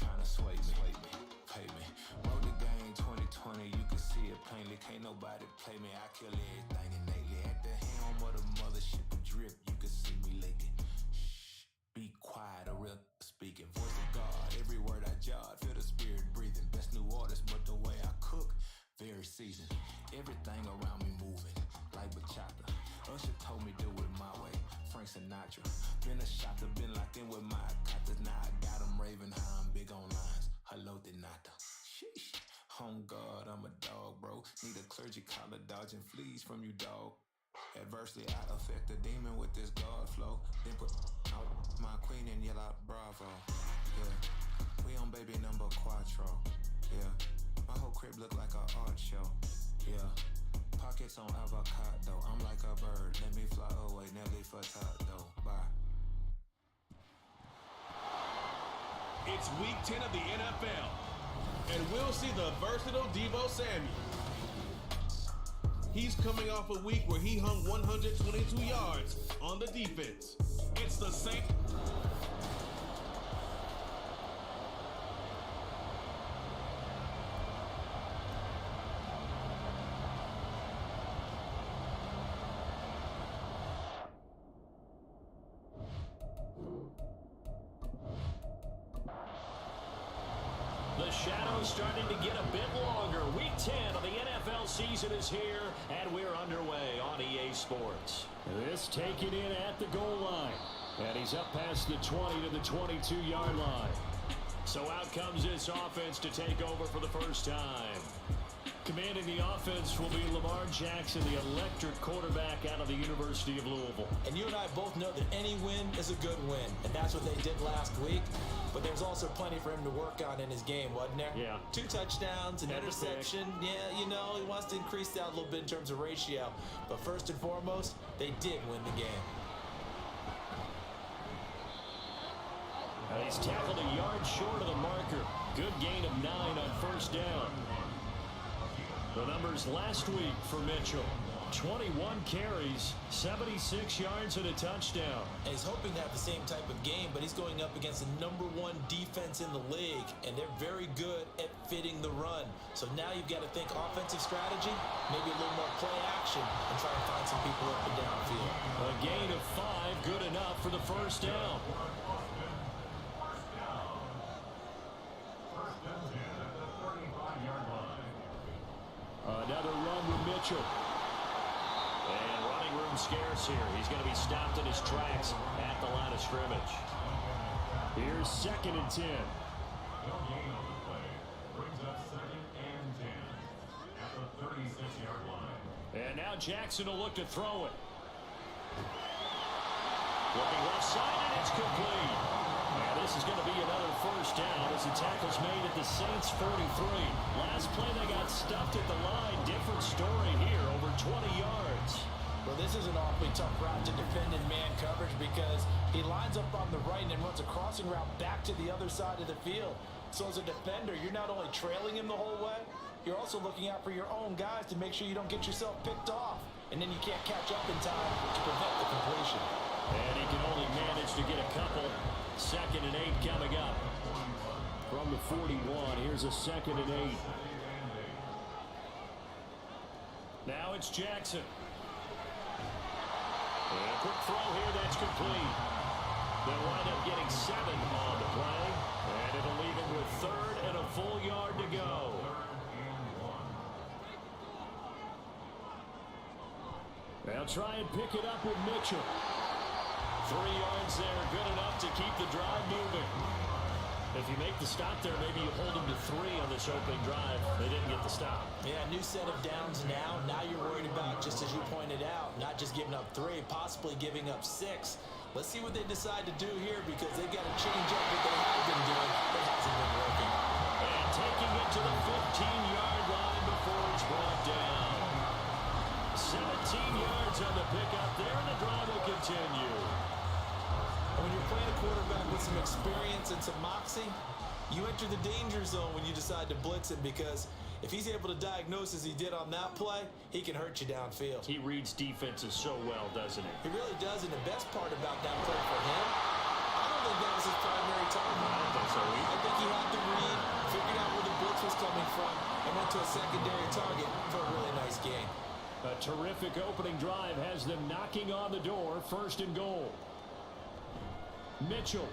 trying to sway me, pay me. Wrote the game 2020, you can see it plainly. Can't nobody play me, I kill everything innately. At the helm of the mothership drip, you can see me leaking. Shh, be quiet, a real speaking. Voice of God, every word I jot. Feel the spirit breathing. Best new artist, but the way I cook, very seasoned. Everything around me moving, like bachata. Usher told me do it my way, Frank Sinatra. Been a shotter, been locked in with my cotters. Now I got them raving how I'm big on lines. Hello, Denata. Sheesh. On God, I'm a dog, bro. Need a clergy collar, dodging fleas from you, dog. Adversely, I affect the demon with this God flow. Then put out my queen and yell out bravo. Yeah, we on baby number quattro. Yeah, my whole crib look like an art show. Yeah, pockets on avocado. I'm like a bird, let me fly away, never for though. Bye. It's week 10 of the NFL, and we'll see the versatile Deebo Samuel. He's coming off a week where he hung 122 yards on the defense. It's the Saints. The shadow's starting to get a bit longer. Week 10 of the NFL season is here, and we're underway on EA Sports. This taken in at the goal line, and he's up past the 20 to the 22-yard line. So out comes this offense to take over for the first time. Commanding the offense will be Lamar Jackson, the electric quarterback out of the University of Louisville. And you and I both know that any win is a good win, and that's what they did last week. But there's also plenty for him to work on in his game, wasn't there? Yeah. 2 touchdowns, an interception. Yeah, you know, he wants to increase that a little bit in terms of ratio. But first and foremost, they did win the game. He's tackled a yard short of the marker. Good gain of 9 on first down. The numbers last week for Mitchell. 21 carries, 76 yards and a touchdown. And he's hoping to have the same type of game, but he's going up against the #1 defense in the league, and they're very good at fitting the run. So now you've got to think offensive strategy, maybe a little more play action, and try to find some people up and downfield. A gain of 5, good enough for the first down. Another run with Mitchell. And running room scarce here. He's going to be stopped in his tracks at the line of scrimmage. Here's 2nd and 10. No gain on the play. Brings up 2nd and 10 at the 36-yard line. And now Jackson will look to throw it. Looking left side, and it's complete. And this is going to be another first down as the tackle's made at the Saints' 43. Last play they got stuffed at the line. Different story here, over 20 yards. Well, this is an awfully tough route to defend in man coverage because he lines up on the right and then runs a crossing route back to the other side of the field. So as a defender, you're not only trailing him the whole way, you're also looking out for your own guys to make sure you don't get yourself picked off. And then you can't catch up in time to prevent the completion. And he can only manage to get a couple. 2nd and 8 coming up. From the 41, here's a 2nd and 8. Now it's Jackson. And a quick throw here, that's complete. They'll wind up getting 7 on the play. And it'll leave him with 3rd and a full yard to go. They'll try and pick it up with Mitchell. 3 yards there, good enough to keep the drive moving. If you make the stop there, maybe you hold them to 3 on this opening drive. They didn't get the stop. Yeah, new set of downs now. Now you're worried about, just as you pointed out, not just giving up 3, possibly giving up 6. Let's see what they decide to do here because they've got to change up what they have been doing. That hasn't been working. And taking it to the 15-yard line before it's brought down. 17 yards on the pickup there, and the drive will continue. When you're playing a quarterback with some experience and some moxie, you enter the danger zone when you decide to blitz him because if he's able to diagnose as he did on that play, he can hurt you downfield. He reads defenses so well, doesn't he? He really does, and the best part about that play for him, I don't think that was his primary target. I don't think so either. I think he had the terrific opening drive has them knocking on the door, 1st and goal. Mitchell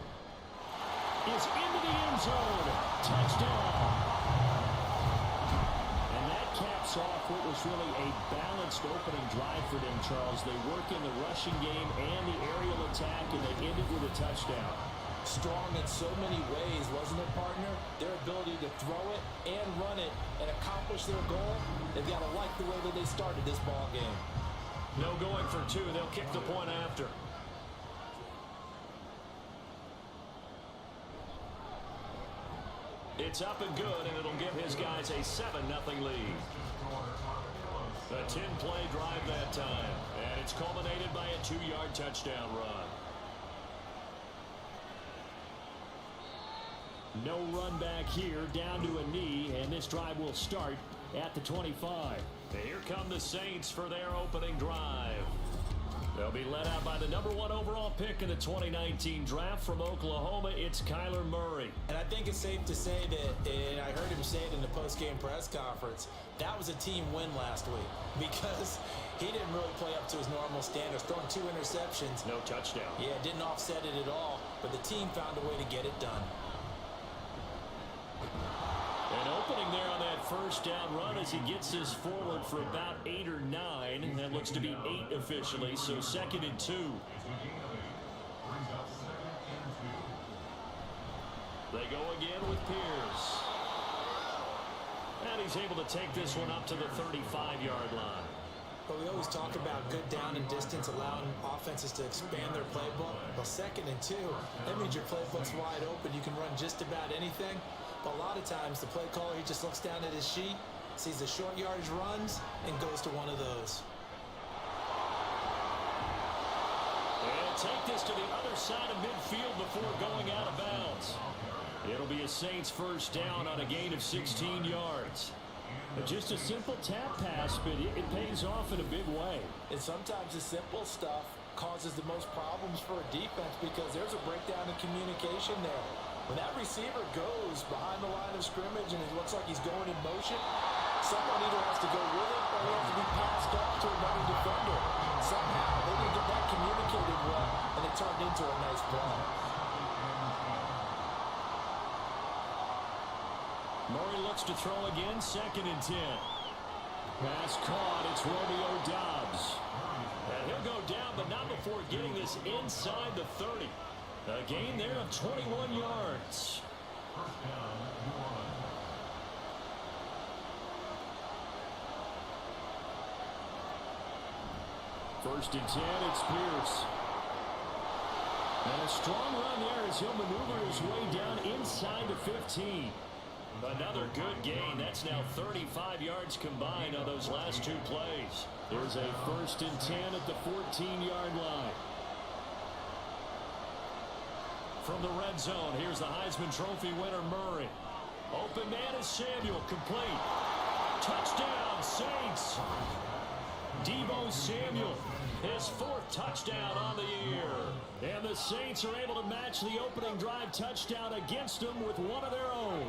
is into the end zone. Touchdown. And that caps off what was really a balanced opening drive for them, Charles. They work in the rushing game and the aerial attack, and they ended with a touchdown. Strong in so many ways, wasn't it, partner? Their ability to throw it and run it and accomplish their goal, they've got to like the way that they started this ball game. No going for 2. They'll kick the point after. It's up and good, and it'll give his guys a 7-0 lead. A 10-play drive that time, and it's culminated by a 2-yard touchdown run. No run back here, down to a knee, and this drive will start at the 25. And here come the Saints for their opening drive. They'll be led out by the #1 overall pick in the 2019 draft from Oklahoma. It's Kyler Murray. And I think it's safe to say that, and I heard him say it in the post-game press conference, that was a team win last week because he didn't really play up to his normal standards, throwing 2 interceptions. No touchdown. Yeah, didn't offset it at all, but the team found a way to get it done. An opening there on that 1st down run as he gets this forward for about 8 or 9. And that looks to be 8 officially, so 2nd and 2. They go again with Pierce. And he's able to take this one up to the 35-yard line. But we always talk about good down and distance, allowing offenses to expand their playbook. Well, 2nd and 2, that means your playbook's wide open. You can run just about anything. But a lot of times, the play caller, he just looks down at his sheet, sees the short yardage runs, and goes to one of those. And take this to the other side of midfield before going out of bounds. It'll be a Saints 1st down on a gain of 16 yards. Just a simple tap pass, but it pays off in a big way. And sometimes the simple stuff causes the most problems for a defense because there's a breakdown in communication there. When that receiver goes behind the line of scrimmage and it looks like he's going in motion, someone either has to go with it or he has to be passed up to another defender. Somehow they didn't get that communicated well, and it turned into a nice play. Murray looks to throw again, 2nd and 10. Pass caught, it's Romeo Doubs. And he'll go down, but not before getting this inside the 30. A gain there of 21 yards. First and 10, it's Pierce. And a strong run there as he'll maneuver his way down inside the 15. Another good gain. That's now 35 yards combined on those last 2 plays. There's a 1st and 10 at the 14-yard line. From the red zone, here's the Heisman Trophy winner, Murray. Open man is Samuel, complete. Touchdown, Saints. Deebo Samuel, his 4th touchdown on the year. And the Saints are able to match the opening drive touchdown against them with one of their own.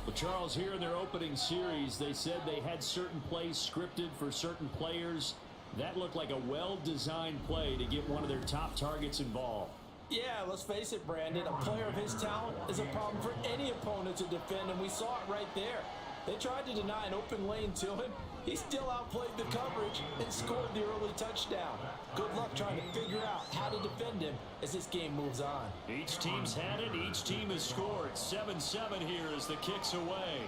Well, Charles, here in their opening series, they said they had certain plays scripted for certain players. That looked like a well-designed play to get one of their top targets involved. Yeah, let's face it, Brandon. A player of his talent is a problem for any opponent to defend, and we saw it right there. They tried to deny an open lane to him. He still outplayed the coverage and scored the early touchdown. Good luck trying to figure out how to defend him as this game moves on. Each team's had it. Each team has scored. 7-7 here as the kick's away.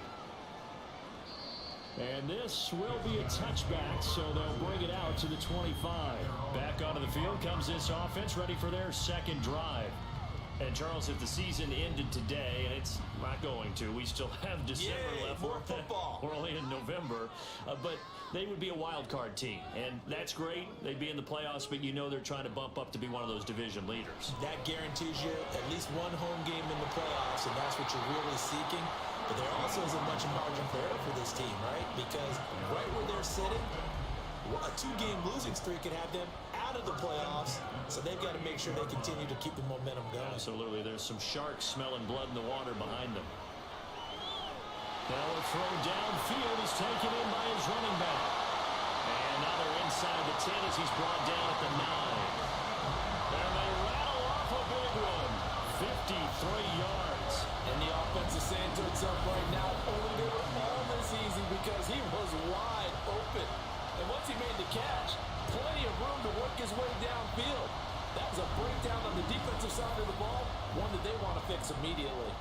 And this will be a touchback, so they'll bring it out to the 25. Back onto the field comes this offense, ready for their 2nd drive. And, Charles, if the season ended today, and it's not going to, we still have December left. More football. We're only in November. But they would be a wild card team, and that's great. They'd be in the playoffs, but you know they're trying to bump up to be one of those division leaders. That guarantees you at least one home game in the playoffs, and that's what you're really seeking. But there also isn't much margin for error for this team, right? Because right where they're sitting, a 2-game losing streak could have them out of the playoffs, so they've got to make sure they continue to keep the momentum going. Absolutely. There's some sharks smelling blood in the water behind them. Now a throw downfield is taken in by his running back. And now they're inside the 10 as he's brought down at the 9. And they rattle off a big one. 53 yards. And the offense is saying to itself right now, only they were all this easy because he was wide open. And once he made the catch, plenty of room to work his way downfield. That was a breakdown on the defensive side of the ball, one that they want to fix immediately.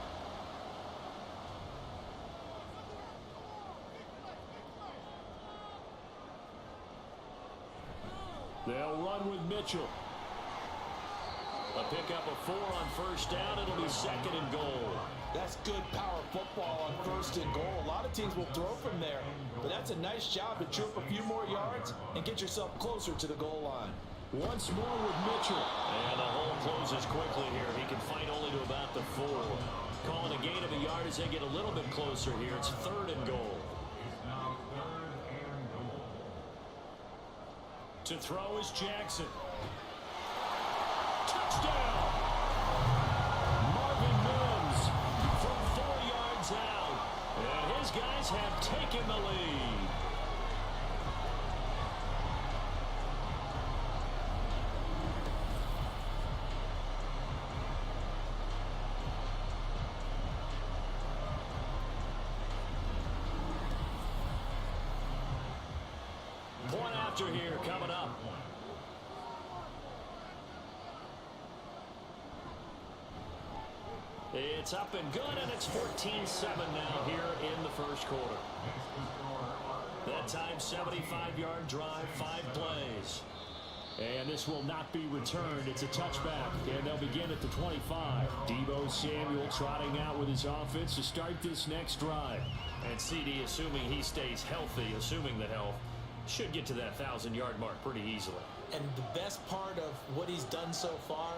They'll run with Mitchell. A pickup of 4 on first down. It'll be 2nd and goal. That's good power football on 1st and goal. A lot of teams will throw from there, but that's a nice job to trip a few more yards and get yourself closer to the goal line. Once more with Mitchell. And the hole closes quickly here. He can fight only to about the 4. Calling a gain of a yard as they get a little bit closer here. It's 3rd and goal. It's now 3rd and goal. To throw is Jackson. Touchdown! Marvin Mims from 4 yards out. And his guys have taken the lead. Point after here coming up. It's up and good, and it's 14-7 now here in the first quarter. That time, 75-yard drive, 5 plays. And this will not be returned. It's a touchback, and they'll begin at the 25. Deebo Samuel trotting out with his offense to start this next drive. And CD, assuming he stays healthy, assuming the health, should get to that 1,000-yard mark pretty easily. And the best part of what he's done so far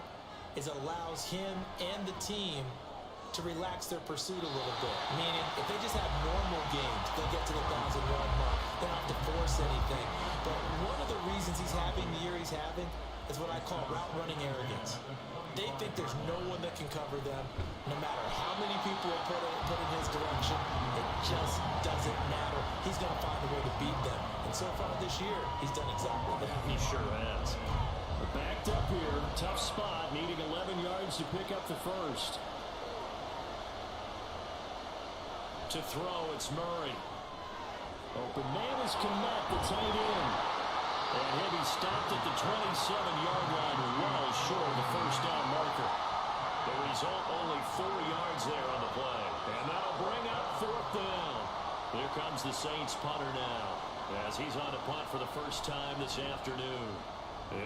is allows him and the team to relax their pursuit a little bit. Meaning, if they just have normal games, they'll get to the 1,000-yard mark. They don't have to force anything. But one of the reasons he's having the year he's having is what I call route running arrogance. They think there's no one that can cover them, no matter how many people are put in his direction. It just doesn't matter. He's going to find a way to beat them. And so far this year, he's done exactly that. He sure has. Backed up here, tough spot, needing 11 yards to pick up the first. To throw, it's Murray. Open man is Kmet, the tight end. And he'll be stopped at the 27-yard line, well short of the first down marker. The result, only 4 yards there on the play. And that'll bring up 4th down. Here comes the Saints punter now, as he's on a punt for the first time this afternoon.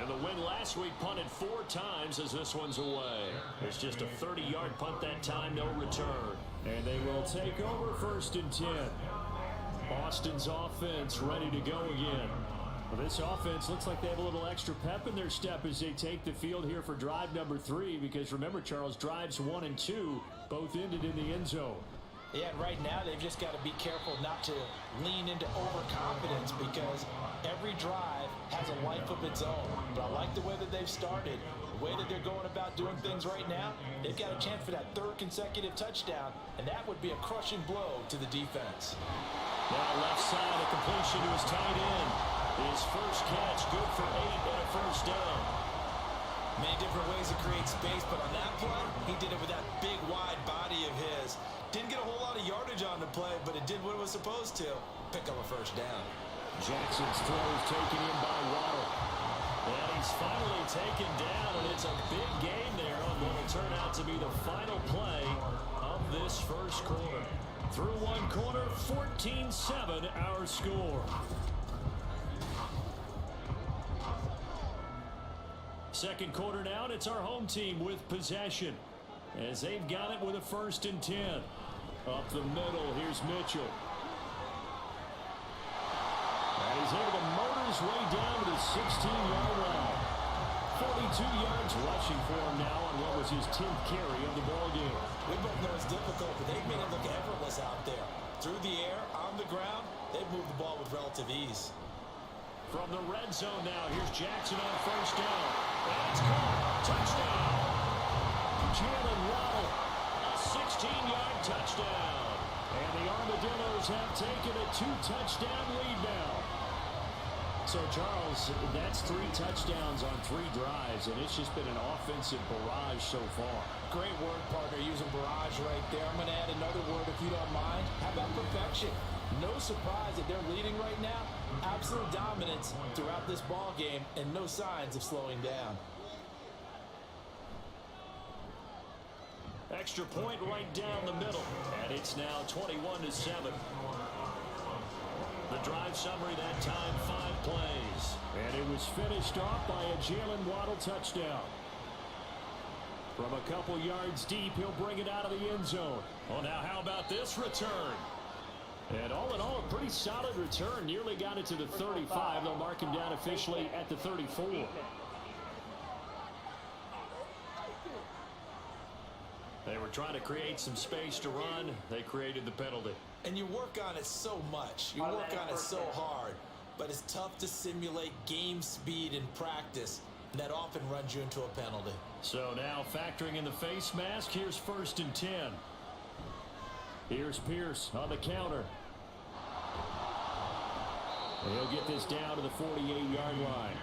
And the win last week punted 4 times as this one's away. It's just a 30-yard punt that time, no return. And they will take over 1st and 10. Austin's offense ready to go again. Well, this offense looks like they have a little extra pep in their step as they take the field here for drive number 3. Because remember, Charles, drives 1 and 2 both ended in the end zone. Yeah, right now they've just got to be careful not to lean into overconfidence because every drive has a life of its own. But I like the way that they've started, the way that they're going about doing things right now. They've got a chance for that 3rd consecutive touchdown, and that would be a crushing blow to the defense. Now left side, a completion to his tight end. His first catch, good for 8 and a first down. Many different ways to create space, but on that play, he did it with that big, wide body of his. Didn't get a whole lot of yardage on the play, but it did what it was supposed to. Pick up a first down. Jackson's throw is taken in by Waddle. And he's finally taken down, and it's a big gain there on what will turn out to be the final play of this first quarter. Through one quarter, 14-7 our score. Second quarter now, and it's our home team with possession as they've got it with a 1st and 10. Up the middle, here's Mitchell. And he's able to motor his way down to the 16-yard line. 42 yards rushing for him now on what was his 10th carry of the ballgame. We both know it's difficult, but they've made it look effortless out there. Through the air, on the ground, they've moved the ball with relative ease. From the red zone now, here's Jackson on first down. And it's caught. Touchdown. Jalen Waddle, a 16-yard touchdown. And the Armadillos have taken a 2-touchdown lead now. So, Charles, that's 3 touchdowns on 3 drives, and it's just been an offensive barrage so far. Great word, partner, using barrage right there. I'm going to add another word if you don't mind. How about perfection? No surprise that they're leading right now. Absolute dominance throughout this ball game and no signs of slowing down. Extra point right down the middle, and it's now 21-7. The drive summary that time, 5 plays. And it was finished off by a Jalen Waddle touchdown. From a couple yards deep, he'll bring it out of the end zone. Oh, now how about this return? And all in all, a pretty solid return. Nearly got it to the 35. They'll mark him down officially at the 34. They were trying to create some space to run. They created the penalty. And you work on it so much. You work on it so hard. But it's tough to simulate game speed in practice. And that often runs you into a penalty. So now factoring in the face mask, here's 1st and 10. Here's Pierce on the counter. And he'll get this down to the 48-yard line.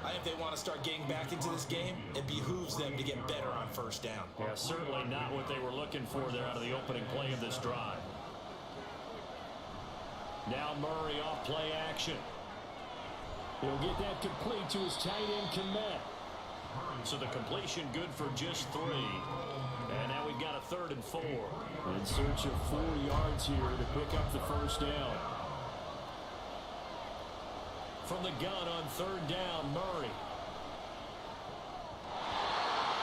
I think if they want to start getting back into this game, it behooves them to get better on 1st down. Yeah, certainly not what they were looking for there out of the opening play of this drive. Now Murray off play action. He'll get that complete to his tight end, Kmet. So the completion good for just 3. And now we've got a 3rd and 4. In search of 4 yards here to pick up the 1st down. From the gun on 3rd down, Murray.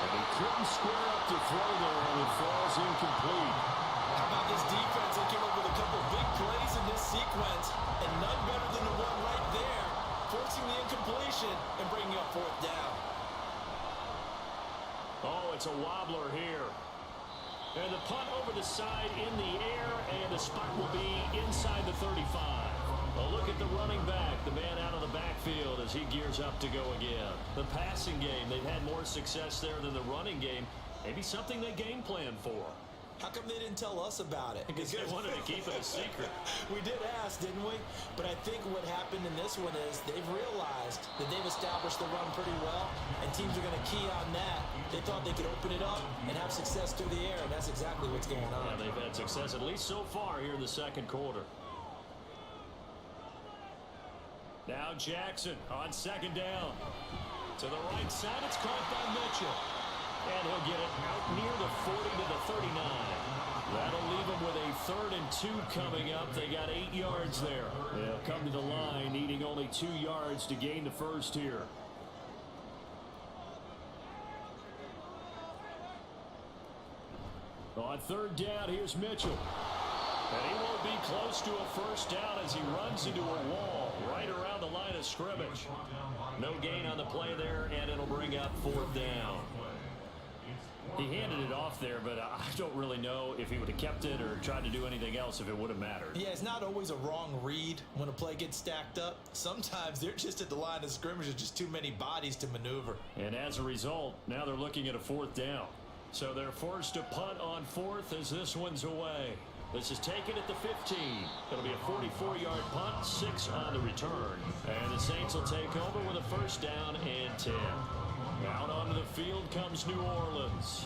And he couldn't square up to throw there, and it falls incomplete. How about this defense? They came up with a couple big plays in this sequence, and none better than the one right there, forcing the incompletion and bringing up 4th down. Oh, it's a wobbler here. And the punt over the side in the air, and the spot will be inside the 35. A look at the running back, the man out of the backfield as he gears up to go again. The passing game, they've had more success there than the running game. Maybe something they game plan for. How come they didn't tell us about it? Because they wanted to keep it a secret. We did ask, didn't we? But I think what happened in this one is they've realized that they've established the run pretty well, and teams are going to key on that. They thought they could open it up and have success through the air, and that's exactly what's going on. Yeah, they've had success, at least so far here in the 2nd quarter. Now Jackson on 2nd down. To the right side, it's caught by Mitchell. And he'll get it out near the 40 to the 39. That'll leave them with a 3rd and 2 coming up. They got 8 yards there. They'll come to the line, needing only 2 yards to gain the 1st here. On 3rd down, here's Mitchell. And he won't be close to a 1st down as he runs into a wall right around the line of scrimmage. No gain on the play there, and it'll bring up 4th down. He handed it off there, but I don't really know if he would have kept it or tried to do anything else if it would have mattered. Yeah, it's not always a wrong read when a play gets stacked up. Sometimes they're just at the line of scrimmage with just too many bodies to maneuver. And as a result, now they're looking at a 4th down. So they're forced to punt on 4th as this one's away. This is taken at the 15. It'll be a 44-yard punt, 6 on the return. And the Saints will take over with a 1st down and 10. Out onto the field comes New Orleans.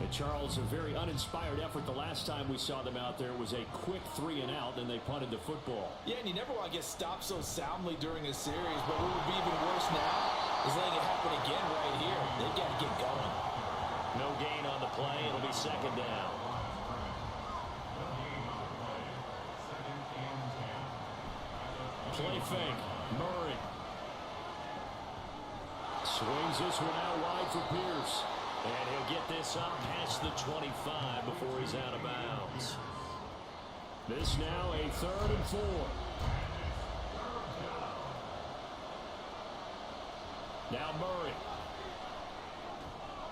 And Charles, a very uninspired effort. The last time we saw them out there was a quick 3 and out, then they punted the football. Yeah, and you never want to get stopped so soundly during a series, but what would be even worse now is letting it happen again right here. They've got to get going. No gain on the play. It'll be 2nd down. Play fake. Murray. Swings this one out wide for Pierce. And he'll get this up past the 25 before he's out of bounds. This now a 3rd and 4. Now Murray.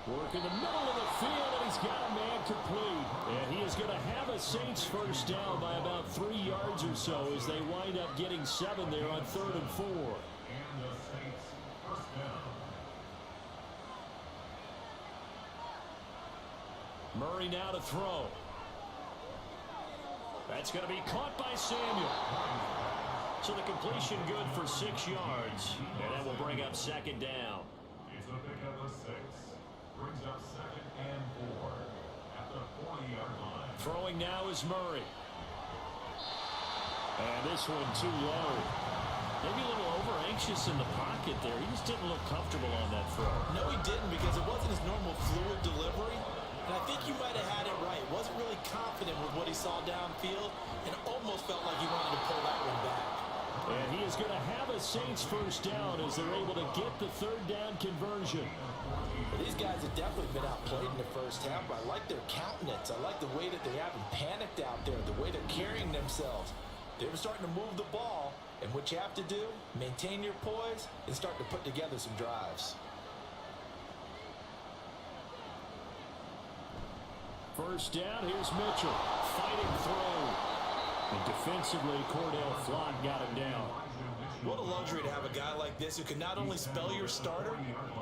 Work in the middle of the field, and he's got a man complete. And he is going to have a Saints 1st down by about 3 yards or so as they wind up getting 7 there on 3rd and 4. And the Saints 1st down. Murray now to throw. That's going to be caught by Samuel. So the completion good for 6 yards. And that will bring up second down. It's a pickup of 6. Brings up 2nd and 4 at the 40-yard line. Throwing now is Murray. And this one too low. Maybe a little over-anxious in the pocket there. He just didn't look comfortable on that throw. No, he didn't, because it wasn't his normal fluid delivery. And I think you might have had it right. Wasn't really confident with what he saw downfield and almost felt like he wanted to pull that one back. And he is going to have a Saints first down as they're able to get the third down conversion. Well, these guys have definitely been outplayed in the first half, but I like their countenance. I like the way that they haven't panicked out there, the way they're carrying themselves. They're starting to move the ball, and what you have to do, maintain your poise and start to put together some drives. First down, here's Mitchell. Fighting through. And defensively, Cordell Flott got him down. What a luxury to have a guy like this who can not only spell your starter,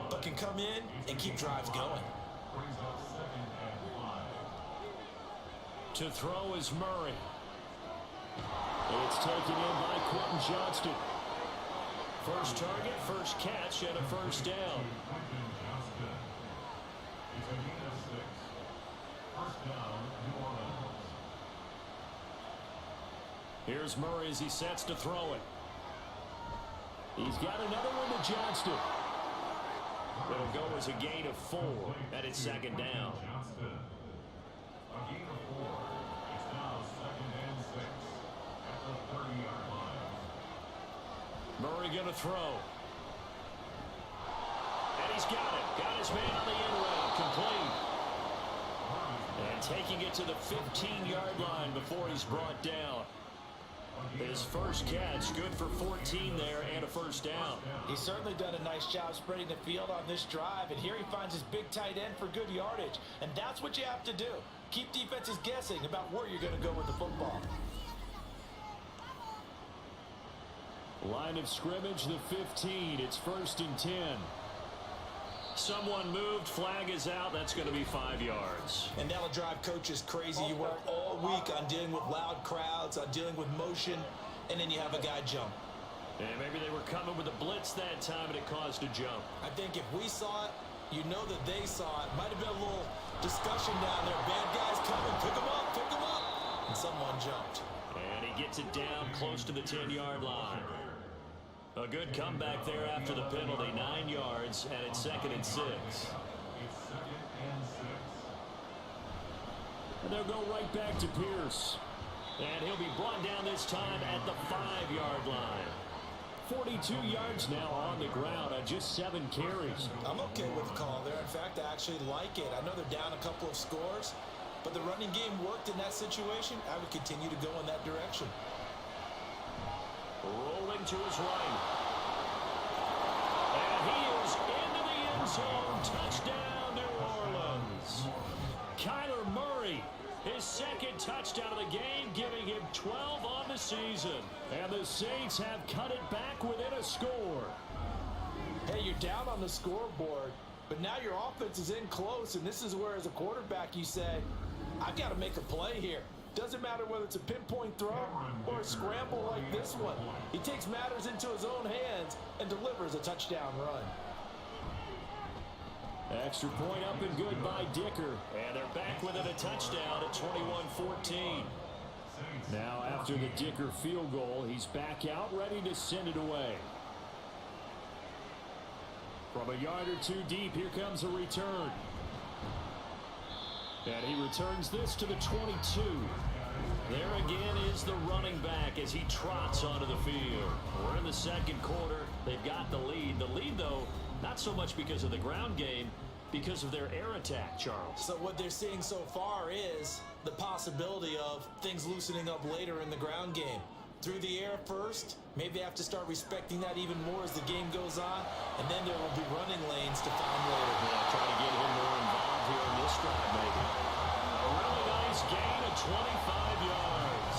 but can come in and keep drives going. To throw is Murray. It's taken in by Quentin Johnston. First target, first catch, and a first down. Here's Murray as he sets to throw it. He's got another one to Johnston. It'll go as a gain of 4, and it's second down. A gain of 4. It's now 2nd and 6 at the 30-yard line. Murray going to throw. And he's got it. Got his man on the end route. Complete. And taking it to the 15-yard line before he's brought down. His first catch, good for 14 there and a first down. He's certainly done a nice job spreading the field on this drive, and here he finds his big tight end for good yardage. And that's what you have to do. Keep defenses guessing about where you're going to go with the football. Line of scrimmage, the 15. It's 1st and 10. Someone moved, flag is out. That's going to be 5 yards. And that'll drive coaches crazy. You work all week on dealing with loud crowds, on dealing with motion, and then you have a guy jump. And maybe they were coming with a blitz that time and it caused a jump. I think if we saw it, you know that they saw it. Might have been a little discussion down there. Bad guys coming. Pick them up, pick them up. And someone jumped. And he gets it down close to the 10-yard line. A good comeback there after the penalty. 9 yards, and it's 2nd and 6. It's 2nd and 6. And they'll go right back to Pierce. And he'll be brought down this time at the 5-yard line. 42 yards now on the ground on just 7 carries. I'm okay with the call there. In fact, I actually like it. I know they're down a couple of scores, but the running game worked in that situation. I would continue to go in that direction. Rolling to his right. And he is into the end zone. Touchdown, New Orleans. Kyler Murray, his 2nd touchdown of the game, giving him 12 on the season. And the Saints have cut it back within a score. Hey, you're down on the scoreboard, but now your offense is in close, and this is where, as a quarterback, you say, I've got to make a play here. Doesn't matter whether it's a pinpoint throw or a scramble like this one. He takes matters into his own hands and delivers a touchdown run. Extra point up and good by Dicker. And they're back within a touchdown at 21-14. Now after the Dicker field goal, he's back out ready to send it away. From a yard or 2 deep, here comes a return. And he returns this to the 22. There again is the running back as he trots onto the field. We're in the 2nd quarter. They've got the lead. The lead, though, not so much because of the ground game, because of their air attack, Charles. So what they're seeing so far is the possibility of things loosening up later in the ground game. Through the air first, maybe they have to start respecting that even more as the game goes on, and then there will be running lanes to find later. Yeah, try to get him more involved here in this drive, maybe. A really nice gain of 25 yards.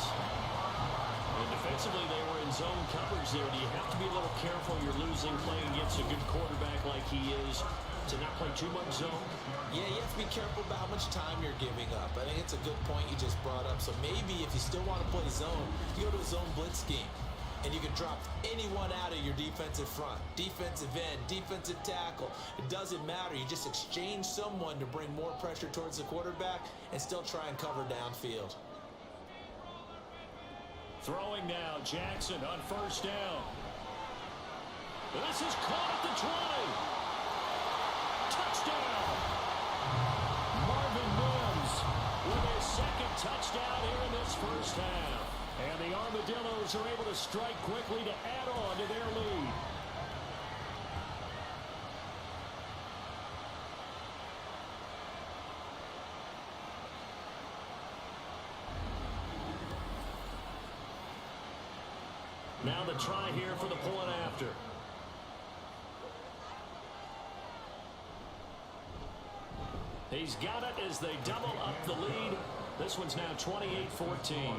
And defensively, they were in zone coverage there. Do you have to be a little careful? You're losing playing against a good quarterback like he is to not play too much zone? Yeah, you have to be careful about how much time you're giving up. I think it's a good point you just brought up. So maybe if you still want to play zone, you go to a zone blitz scheme. And you can drop anyone out of your defensive front. Defensive end, defensive tackle. It doesn't matter. You just exchange someone to bring more pressure towards the quarterback and still try and cover downfield. Throwing now, Jackson on first down. This is caught at the 20. Touchdown! Marvin Mims with his second touchdown here in this first half. And the Armadillos are able to strike quickly to add on to their lead. Now the try here for the point after. He's got it as they double up the lead. This one's now 28-14.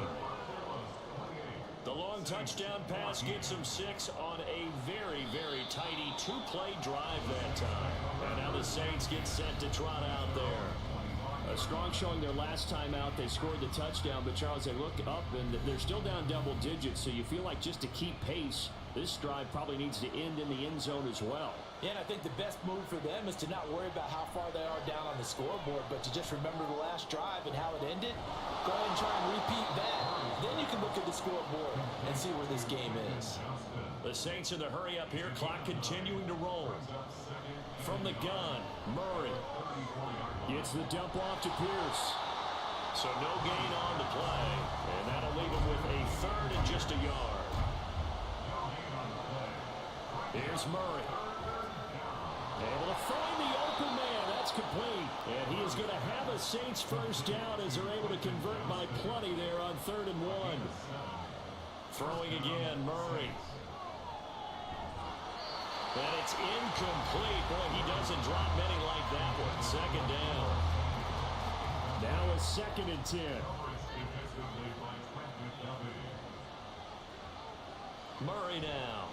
The long touchdown pass gets him 6 on a very, very tidy two-play drive that time. And now the Saints get set to trot out there. A strong showing their last time out. They scored the touchdown, but Charles, they look up and they're still down double digits, so you feel like just to keep pace, this drive probably needs to end in the end zone as well. Yeah, and I think the best move for them is to not worry about how far they are down on the scoreboard, but to just remember the last drive and how it ended. Go ahead and try and repeat that. Then you can look at the scoreboard and see where this game is. The Saints in the hurry up here. Clock continuing to roll. From the gun, Murray. Gets the dump off to Pierce. So no gain on the play. And that'll leave him with a third and just a yard. Here's Murray. Able to find the open man. That's complete. And he is going to have a Saints first down as they're able to convert by plenty there on 3rd and 1. Throwing again, Murray. And it's incomplete. Boy, he doesn't drop many like that one. 2nd down. Now a 2nd and 10. Murray now.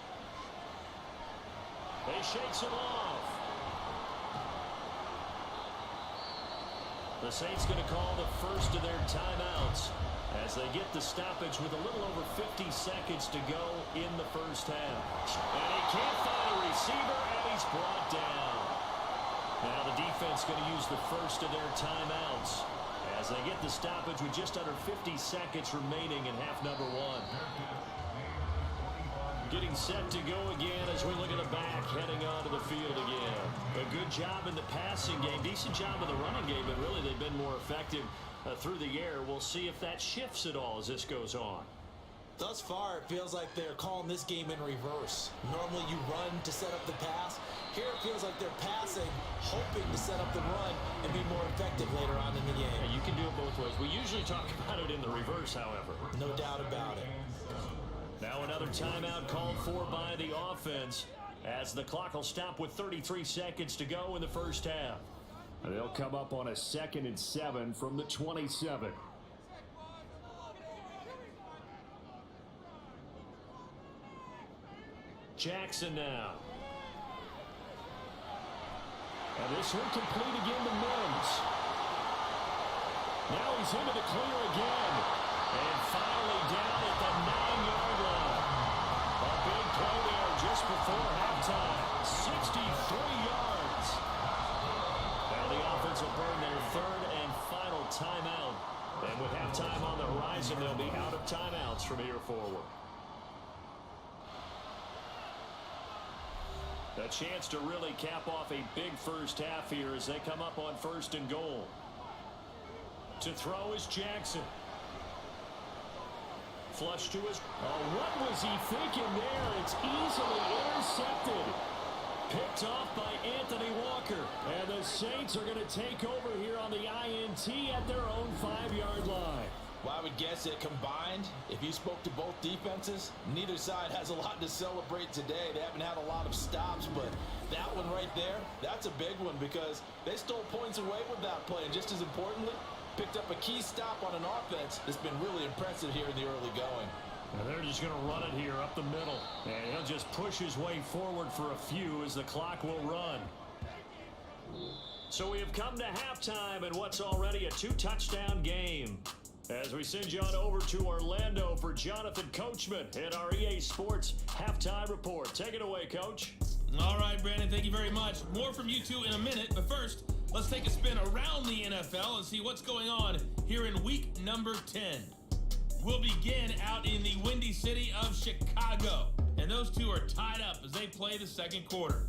He shakes him off. The Saints going to call the first of their timeouts as they get the stoppage with a little over 50 seconds to go in the first half. And he can't find a receiver, and he's brought down. Now the defense going to use the first of their timeouts as they get the stoppage with just under 50 seconds remaining in half number 1. Getting set to go again as we look at the back, heading onto the field again. A good job in the passing game, decent job in the running game, but really they've been more effective through the air. We'll see if that shifts at all as this goes on. Thus far, it feels like they're calling this game in reverse. Normally you run to set up the pass. Here it feels like they're passing, hoping to set up the run and be more effective later on in the game. Yeah, you can do it both ways. We usually talk about it in the reverse, however. No doubt about it. Now another timeout called for by the offense as the clock will stop with 33 seconds to go in the first half. They'll come up on a 2nd and 7 from the 27. Jackson now. And this one complete again to Mims. Now he's into the clear again. And finally down at the 9-yard line. A big play there just before halftime. 63 yards. Now the offense will burn their 3rd and final timeout. And with halftime on the horizon, they'll be out of timeouts from here forward. A chance to really cap off a big first half here as they come up on 1st and goal. To throw is Jackson. Flush to his... Oh, what was he thinking there? It's easily intercepted. Picked off by Anthony Walker. And the Saints are going to take over here on the INT at their own 5-yard line. Well, I would guess that combined, if you spoke to both defenses, neither side has a lot to celebrate today. They haven't had a lot of stops, but that one right there, that's a big one because they stole points away with that play. And just as importantly, picked up a key stop on an offense that's been really impressive here in the early going. And they're just going to run it here up the middle. And he'll just push his way forward for a few as the clock will run. So we have come to halftime in what's already a 2-touchdown game. As we send you on over to Orlando for Jonathan Coachman in our EA Sports Halftime Report. Take it away, Coach. All right, Brandon, thank you very much. More from you two in a minute, but first, let's take a spin around the NFL and see what's going on here in week number 10. We'll begin out in the windy city of Chicago, and those two are tied up as they play the second quarter.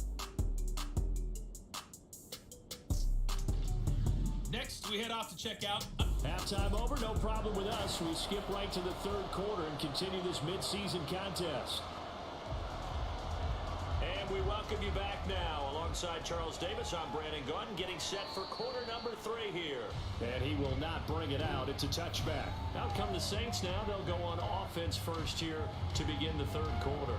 Next, we head off to check out. Halftime over, no problem with us. We skip right to the third quarter and continue this midseason contest. And we welcome you back now. Alongside Charles Davis, I'm Brandon Gaudin, getting set for quarter number 3 here. And he will not bring it out. It's a touchback. Out come the Saints now. They'll go on offense first here to begin the third quarter.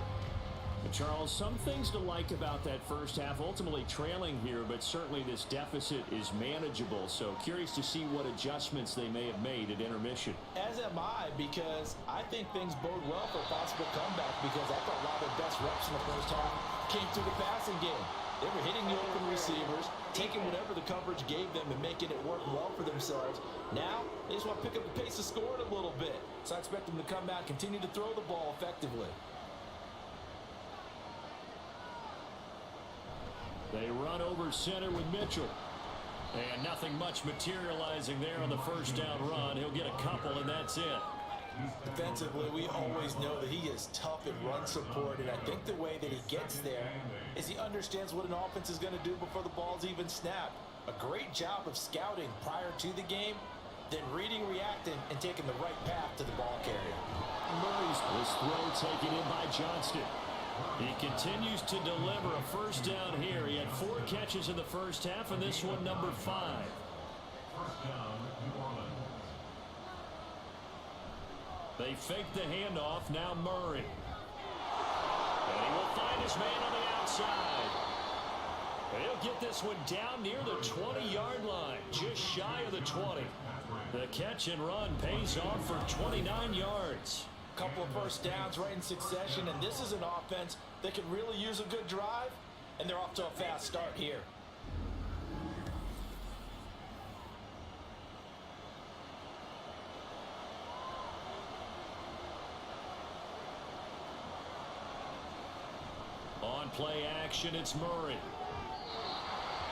But Charles, some things to like about that first half. Ultimately trailing here, but certainly this deficit is manageable. So curious to see what adjustments they may have made at intermission. As am I, because I think things bode well for a possible comeback, because I thought a lot of their best reps in the first half came through the passing game. They were hitting the open receivers, taking whatever the coverage gave them and making it work well for themselves. Now, they just want to pick up the pace of scoring a little bit. So I expect them to come out, continue to throw the ball effectively. They run over center with Mitchell. And nothing much materializing there on the first down run. He'll get a couple, and that's it. Defensively, we always know that he is tough in run support, and I think the way that he gets there is he understands what an offense is going to do before the ball's even snapped. A great job of scouting prior to the game, then reading, reacting, and taking the right path to the ball carrier. Murray's this throw taken in by Johnston. He continues to deliver a first down here. He had 4 catches in the first half, and this one number 5. First down, New Orleans. They fake the handoff. Now Murray. And he will find his man on the outside. He'll get this one down near the 20-yard line, just shy of the 20. The catch and run pays off for 29 yards. Couple of first downs right in succession, and this is an offense that could really use a good drive, and they're off to a fast start here. On play action, it's Murray.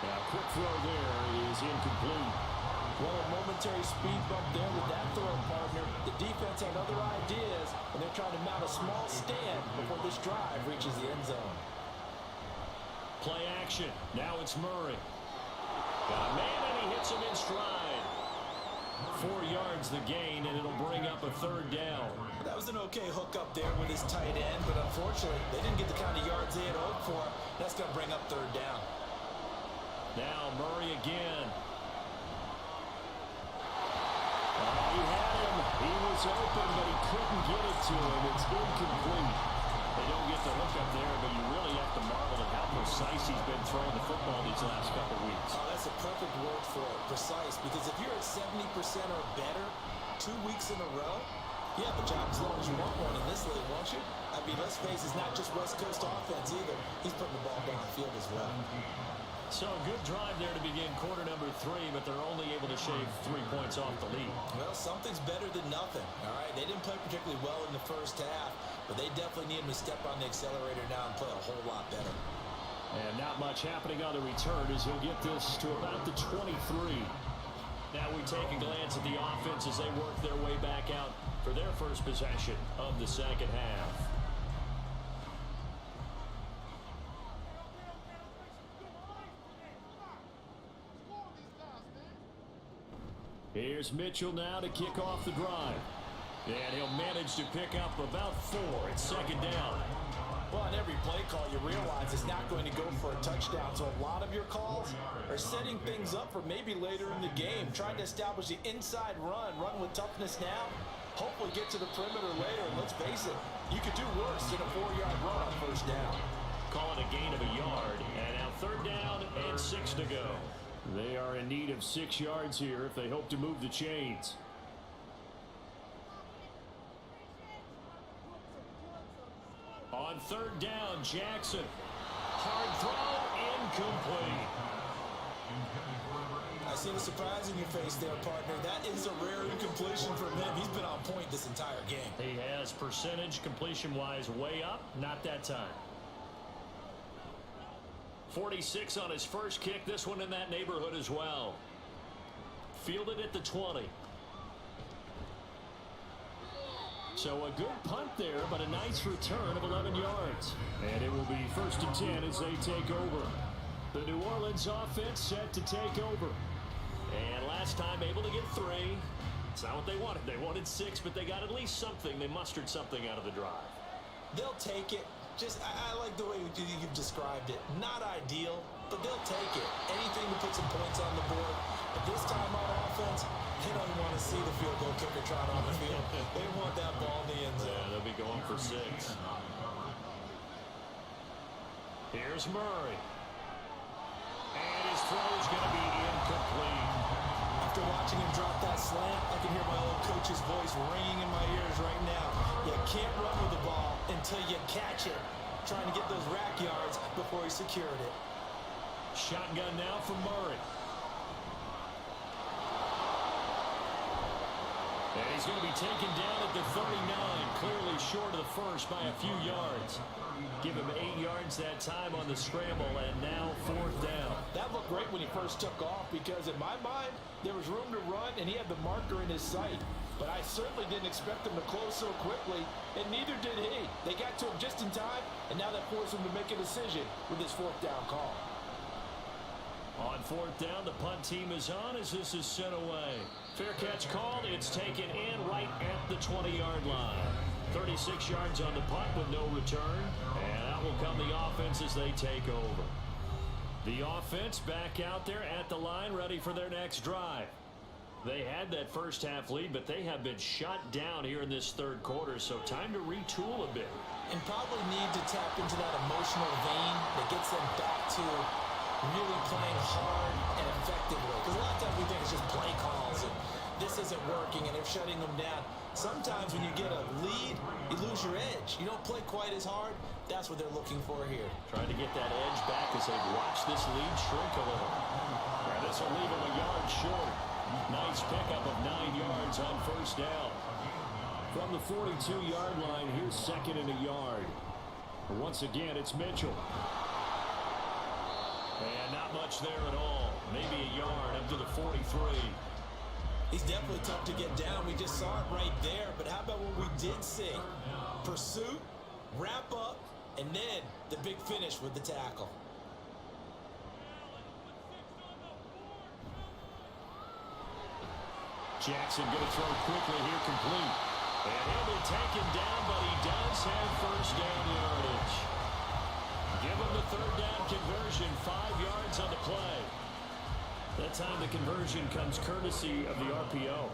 Now, quick throw there is incomplete. Well, a momentary speed bump there with that throw partner. The defense had other ideas, and they're trying to mount a small stand before this drive reaches the end zone. Play action. Now it's Murray. Got a man, and he hits him in stride. 4 yards the gain, and it'll bring up a third down. That was an okay hookup there with his tight end, but unfortunately, they didn't get the kind of yards they had hoped for. That's going to bring up third down. Now Murray again. He had him. He was open, but he couldn't get it to him. It's incomplete. They don't get the hookup there, but you really have to marvel at how precise he's been throwing the football these last couple weeks. Oh, that's a perfect word for it, precise, because if you're at 70% or better 2 weeks in a row, you have a job as long as you want one in this league, won't you? I mean, let's face it, it's not just West Coast offense either. He's putting the ball down the field as well. So a good drive there to begin quarter number 3, but they're only able to shave 3 points off the lead. Well, something's better than nothing, all right? They didn't play particularly well in the first half, but they definitely need him to step on the accelerator now and play a whole lot better. And not much happening on the return as he'll get this to about the 23. Now we take a glance at the offense as they work their way back out for their first possession of the second half. Here's Mitchell now to kick off the drive. And he'll manage to pick up about 4. It's second down. Well, on every play call, you realize it's not going to go for a touchdown. So a lot of your calls are setting things up for maybe later in the game, trying to establish the inside run with toughness now, hopefully get to the perimeter later. And let's face it, you could do worse than a 4-yard run on first down. Call it a gain of a yard. And now third down and 6 to go. They are in need of 6 yards here if they hope to move the chains. On third down, Jackson. Hard throw, incomplete. see the surprise in your face there, partner. That is a rare incompletion from him. He's been on point this entire game. He has percentage completion-wise way up. Not that time. 46 on his first kick. This one in that neighborhood as well. Fielded at the 20. So a good punt there, but a nice return of 11 yards. And it will be 1st and 10 as they take over. The New Orleans offense set to take over. And last time able to get 3. It's not what they wanted. They wanted 6, but they got at least something. They mustered something out of the drive. They'll take it. I like the way you've described it. Not ideal, but they'll take it. Anything to put some points on the board. But this time on offense, they don't want to see the field goal kicker trot on the field. They want that ball in the end zone. Yeah, they'll be going for 6. Here's Murray. And his throw is going to be incomplete. After watching him drop that slant, I can hear my old coach's voice ringing in my ears right now. You can't run with the ball until you catch it. Trying to get those rack yards before he secured it. Shotgun now from Murray. And he's going to be taken down at the 39, clearly short of the first by a few yards. Give him 8 yards that time on the scramble, and now 4th down. That looked great when he first took off because in my mind, there was room to run, and he had the marker in his sight. But I certainly didn't expect him to close so quickly, and neither did he. They got to him just in time, and now that forced him to make a decision with his 4th down call. On 4th down, the punt team is on as this is sent away. Fair catch called. It's taken in right at the 20-yard line. 36 yards on the punt with no return. And out will come the offense as they take over. The offense back out there at the line, ready for their next drive. They had that first half lead, but they have been shut down here in this 3rd quarter, so time to retool a bit. And probably need to tap into that emotional vein that gets them back to really playing hard and effectively. Because a lot of times we think it's just play calls and this isn't working and they're shutting them down. Sometimes when you get a lead, you lose your edge. You don't play quite as hard. That's what they're looking for here. Trying to get that edge back as they watch this lead shrink a little. And this will leave them a yard short. Nice pickup of 9 yards on 1st down. From the 42-yard line, here's 2nd and a yard. Once again, it's Mitchell. And not much there at all. Maybe a yard up to the 43. He's definitely tough to get down. We just saw it right there. But how about what we did see? Pursuit, wrap up, and then the big finish with the tackle. Jackson going to throw quickly here, complete. And he'll be taken down, but he does have 1st down yardage. Give him the 3rd down conversion, 5 yards on the play. That time the conversion comes courtesy of the RPO.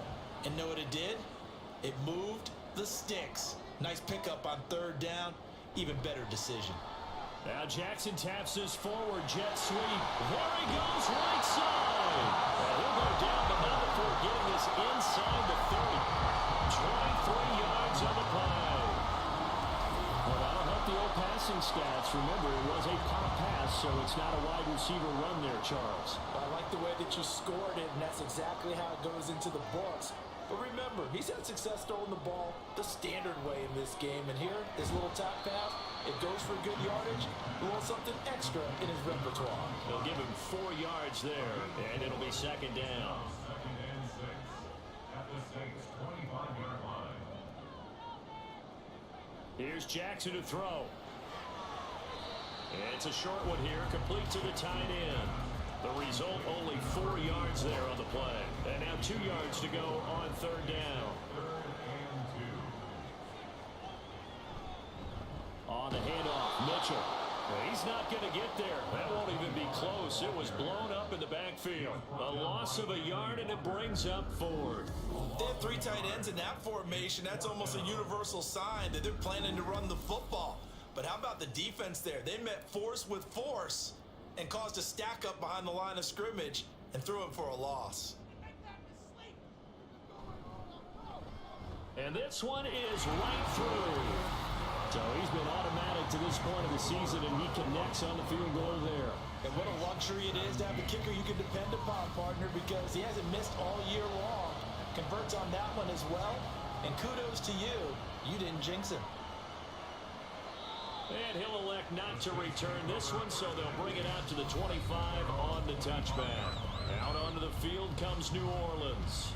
And know what it did? It moved the sticks. Nice pickup on 3rd down. Even better decision. Now Jackson taps this forward jet sweep. There he goes, right side. And he'll go down, but not before getting this inside the 30. 23 yards on the play. Well, that'll help the old passing stats. Remember, it was a pop pass, so it's not a wide receiver run there, Charles. I like the way that you scored it, and that's exactly how it goes into the books. But remember, he's had success throwing the ball the standard way in this game. And here, this little top pass, it goes for good yardage. A little something extra in his repertoire. They'll give him 4 yards there, and it'll be 2nd down. 2nd and 6 at the Saints' 25-yard line. Here's Jackson to throw. And it's a short one here, complete to the tight end. The result, only 4 yards there on the play. And now 2 yards to go on 3rd down. 3rd and 2. On the handoff, Mitchell. He's not going to get there. That won't even be close. It was blown up in the backfield. A loss of a yard, and it brings up 4th. They have 3 tight ends in that formation. That's almost a universal sign that they're planning to run the football. But how about the defense there? They met force with force and caused a stack up behind the line of scrimmage and threw him for a loss. And this one is right through. So he's been automatic to this point of the season, and he connects on the field goal there. And what a luxury it is to have a kicker you can depend upon, partner, because he hasn't missed all year long. Converts on that one as well. And kudos to you. You didn't jinx him. And he'll elect not to return this one, so they'll bring it out to the 25 on the touchback. Out onto the field comes New Orleans.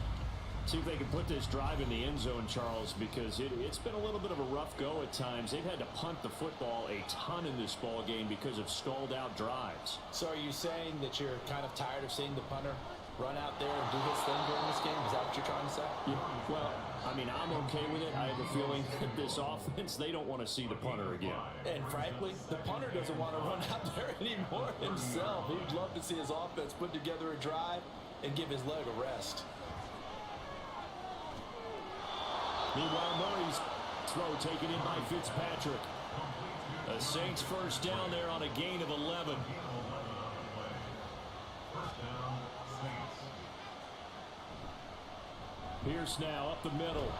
See if they can put this drive in the end zone, Charles, because it's been a little bit of a rough go at times. They've had to punt the football a ton in this ball game because of stalled out drives. So are you saying that you're kind of tired of seeing the punter run out there and do his thing during this game? Is that what you're trying to say? Yeah, well, I mean, I'm okay with it. I have a feeling that this offense, they don't want to see the punter again. And frankly, the punter doesn't want to run out there anymore himself. He'd love to see his offense put together a drive and give his leg a rest. Meanwhile, Murray's throw taken in by Fitzpatrick. The Saints first down there on a gain of 11. Pierce now up the middle.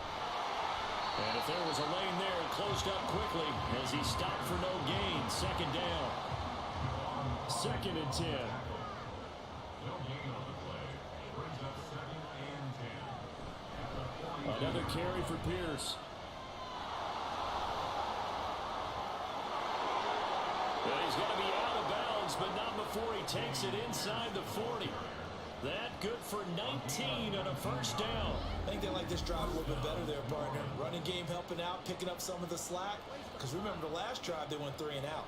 And if there was a lane there, it closed up quickly as he stopped for no gain. Second down. 2nd and 10. Another carry for Pierce. Well, he's going to be out of bounds, but not before he takes it inside the 40. That good for 19 on a first down. I think they like this drive a little bit better there, partner. Running game helping out, picking up some of the slack. Because remember the last drive, they went 3 and out.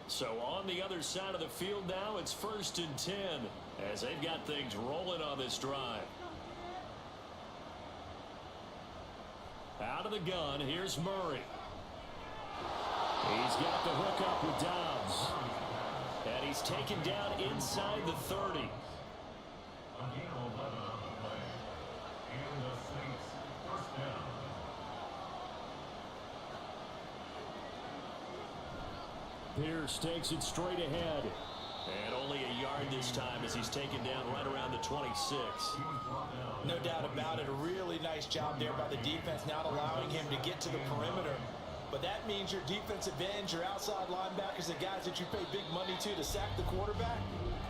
So on the other side of the field now, it's 1st and 10 as they've got things rolling on this drive. Out of the gun, here's Murray. He's got the hook up with Dobbs. And he's taken down inside the 30. Pierce takes it straight ahead. And only a yard this time as he's taken down right around the 26. No doubt about it. A really nice job there by the defense, not allowing him to get to the perimeter. But that means your defensive ends, your outside linebackers, the guys that you pay big money to sack the quarterback,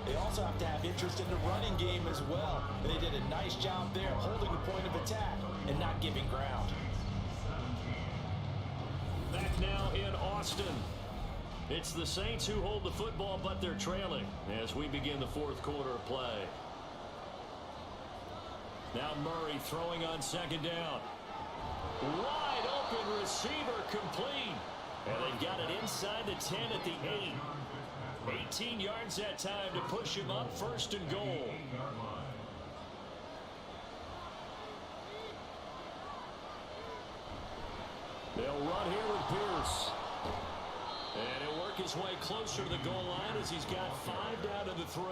they also have to have interest in the running game as well. And they did a nice job there holding the point of attack and not giving ground. Back now in Austin. It's the Saints who hold the football, but they're trailing as we begin the 4th quarter of play. Now Murray throwing on 2nd down. Wide open receiver complete. And they've got it inside the 10 at the 8. 18 yards that time to push him up 1st and goal. They'll run here with Pierce. And he'll work his way closer to the goal line as he's got 5 down to the 3.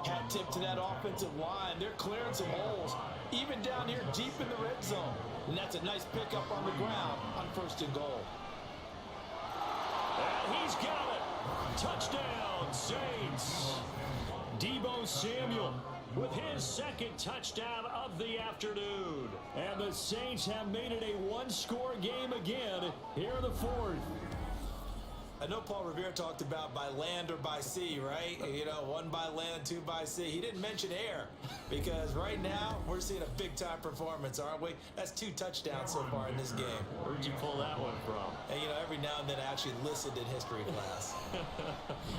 Hat tip to that offensive line. They're clearing some holes, even down here deep in the red zone. And that's a nice pickup on the ground on 1st and goal. And he's got it. Touchdown, Saints. Deebo Samuel with his 2nd touchdown of the afternoon. And the Saints have made it a one-score game again here in the 4th. I know Paul Revere talked about by land or by sea, right? You know, 1 by land, 2 by sea. He didn't mention air because right now we're seeing a big-time performance, aren't we? That's 2 touchdowns so far in this game. Where'd you pull that one from? And, you know, every now and then I actually listened in history class.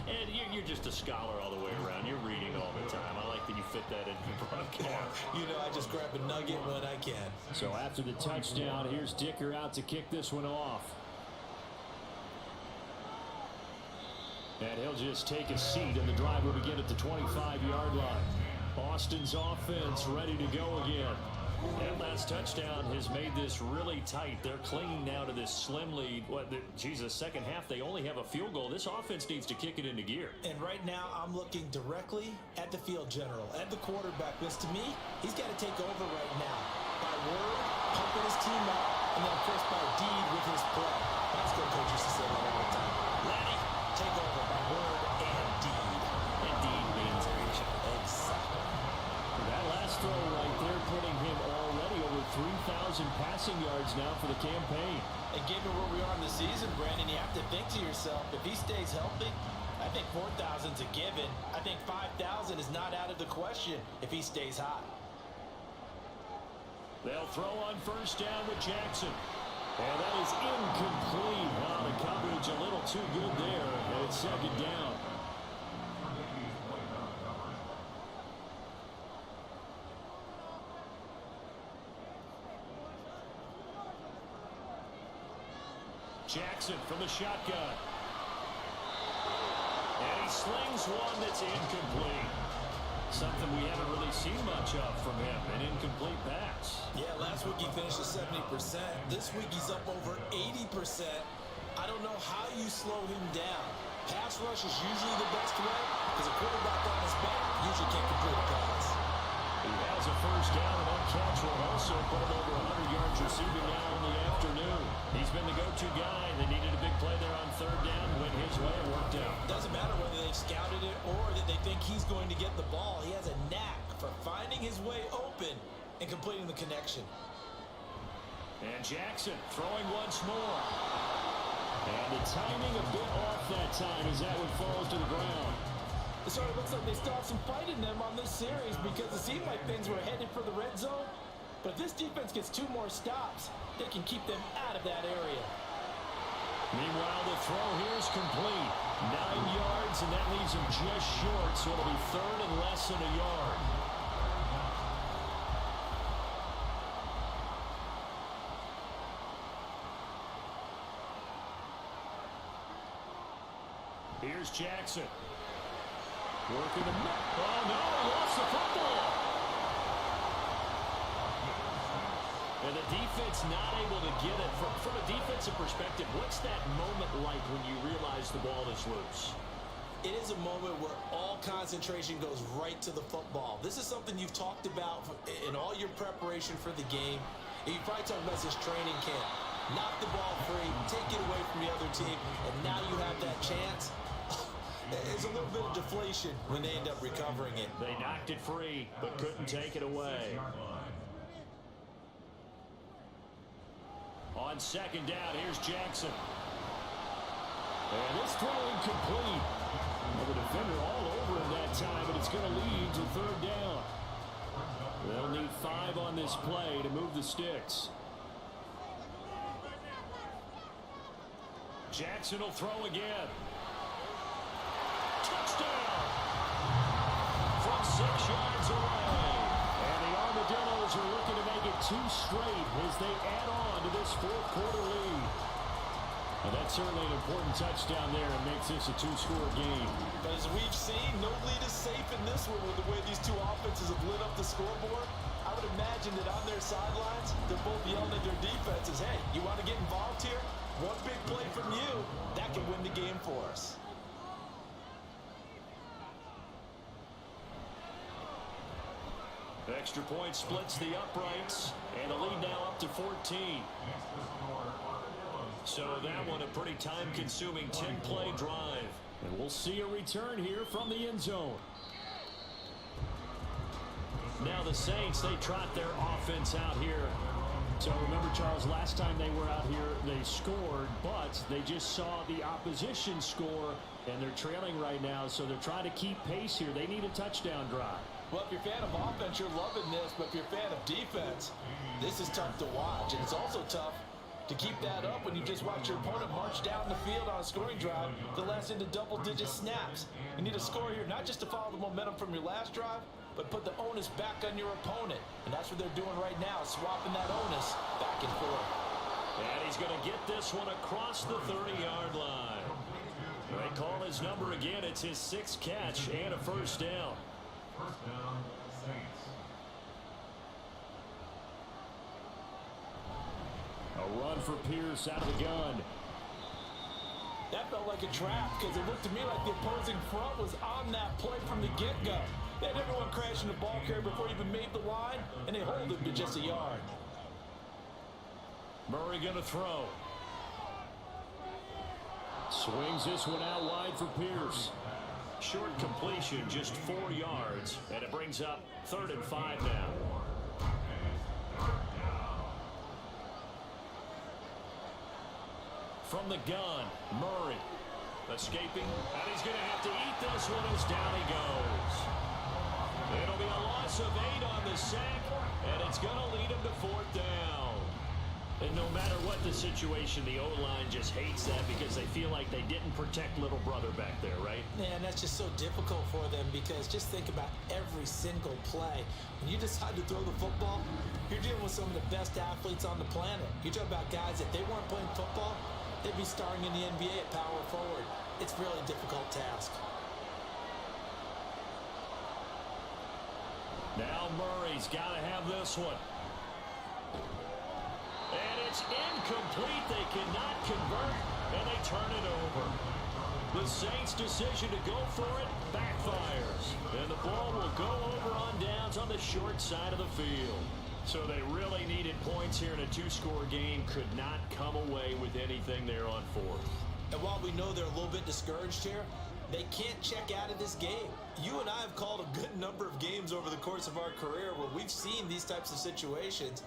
And you're just a scholar all the way around. You're reading all the time. I like that you fit that into the broadcast. You know, I just grab a nugget when I can. So after the touchdown, here's Dicker out to kick this one off. And he'll just take a seat, and the drive will begin at the 25-yard line. Austin's offense ready to go again. That last touchdown has made this really tight. They're clinging now to this slim lead. Second half, they only have a field goal. This offense needs to kick it into gear. And right now, I'm looking directly at the field general, at the quarterback. Because to me, he's got to take over right now. By word, pumping his team up, and then, of course, by deed with his play. That's what coaches say that all the time. Lanny passing yards now for the campaign. And given where we are in the season, Brandon, you have to think to yourself, if he stays healthy, I think 4,000's a given. I think 5,000 is not out of the question if he stays hot. They'll throw on first down with Jackson. And that is incomplete. Well, the coverage a little too good there. And it's second down. Jackson from the shotgun. And he slings one that's incomplete. Something we haven't really seen much of from him, an incomplete pass. Yeah, last week he finished at 70%. This week he's up over 80%. I don't know how you slow him down. Pass rush is usually the best way because a quarterback on his back usually can't complete a pass. He has a first down, and that catch will also put him over 100 yards receiving now in the afternoon. He's been the go-to guy. They needed a big play there on third down. Went his way and worked out. Doesn't matter whether they've scouted it or that they think he's going to get the ball. He has a knack for finding his way open and completing the connection. And Jackson throwing once more. And the timing a bit off that time as that one falls to the ground. It sort of looks like they still have some fight in them on this series because it seemed like things were headed for the red zone. But if this defense gets 2 more stops, they can keep them out of that area. Meanwhile, the throw here is complete. 9 yards, and that leaves him just short, so it'll be third and less than a yard. Here's Jackson. Working the... Oh, no, he lost the football. And the defense not able to get it. From a defensive perspective, what's that moment like when you realize the ball is loose? It is a moment where all concentration goes right to the football. This is something you've talked about in all your preparation for the game. And you probably talked about this training camp. Knock the ball free, take it away from the other team, and now you have that chance. It's a little bit of deflation when they end up recovering it. They knocked it free, but couldn't take it away. On second down, here's Jackson. And this throw incomplete. Well, the defender all over him that time, but it's going to lead to third down. They'll need 5 on this play to move the sticks. Jackson will throw again. Touchdown! From 6 yards away. And the Armadillos are looking to make it 2 straight as they add on to this fourth-quarter lead. And that's certainly an important touchdown there and makes this a 2-score game. But as we've seen, no lead is safe in this one with the way these two offenses have lit up the scoreboard. I would imagine that on their sidelines, they're both yelling at their defenses, hey, you want to get involved here? One big play from you, that can win the game for us. Extra point splits the uprights, and the lead now up to 14. So that one a pretty time-consuming 10-play drive. And we'll see a return here from the end zone. Now the Saints, they trot their offense out here. So remember, Charles, last time they were out here, they scored, but they just saw the opposition score, and they're trailing right now, so they're trying to keep pace here. They need a touchdown drive. Well, if you're a fan of offense, you're loving this, but if you're a fan of defense, this is tough to watch, and it's also tough to keep that up when you just watch your opponent march down the field on a scoring drive that lasts into double-digit snaps. You need a score here, not just to follow the momentum from your last drive, but put the onus back on your opponent. And that's what they're doing right now, swapping that onus back and forth. And he's going to get this one across the 30-yard line. They call his number again. It's his 6th catch and a first down. First down, Saints. A run for Pierce out of the gun. That felt like a trap because it looked to me like the opposing front was on that play from the get-go. They had everyone crashing the ball carrier before he even made the line, and they hold him to just a yard. Murray going to throw. Swings this one out wide for Pierce. Short completion, just 4 yards, and it brings up 3rd and 5 now. From the gun, Murray. Escaping, and he's going to have to eat this one as down he goes. It'll be a loss of 8 on the sack, and it's going to lead him to 4th down. And no matter what the situation, the O-line just hates that because they feel like they didn't protect little brother back there, right? Man, that's just so difficult for them because just think about every single play. When you decide to throw the football, you're dealing with some of the best athletes on the planet. You talk about guys, if they weren't playing football, they'd be starring in the NBA at power forward. It's a really difficult task. Now Murray's got to have this one. And it's incomplete. They cannot convert, and they turn it over. The Saints' decision to go for it backfires. And the ball will go over on downs on the short side of the field. So they really needed points here in a 2-score game. Could not come away with anything there on 4th. And while we know they're a little bit discouraged here, they can't check out of this game. You and I have called a good number of games over the course of our career where we've seen these types of situations.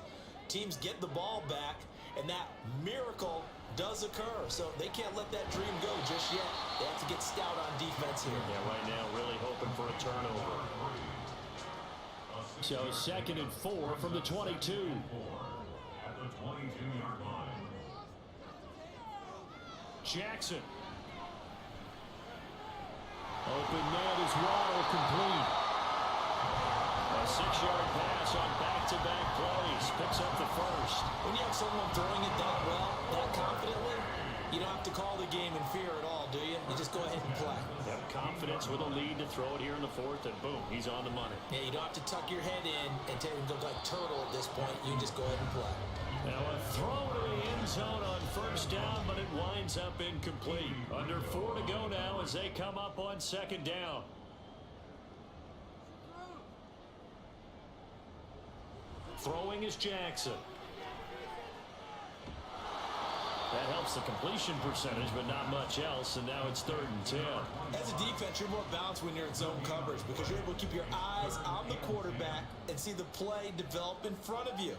Teams get the ball back, and that miracle does occur. So they can't let that dream go just yet. They have to get stout on defense here. Yeah, right now really hoping for a turnover. So 2nd and 4 from the 22. At the 22-yard line. Jackson. Open man is Waddle, complete. A 6-yard pass on back-to-back plays. Picks up the first. When you have someone throwing it that well, that confidently, you don't have to call the game in fear at all, do you? You just go ahead and play. Yep, confidence with a lead to throw it here in the 4th, and boom, he's on the money. Yeah, you don't have to tuck your head in and take him like turtle at this point. You just go ahead and play. Now a throw to the end zone on 1st down, but it winds up incomplete. Under 4 to go now as they come up on 2nd down. Throwing is Jackson. That helps the completion percentage, but not much else, and now it's 3rd and 10. As a defense, you're more balanced when you're in zone coverage because you're able to keep your eyes on the quarterback and see the play develop in front of you.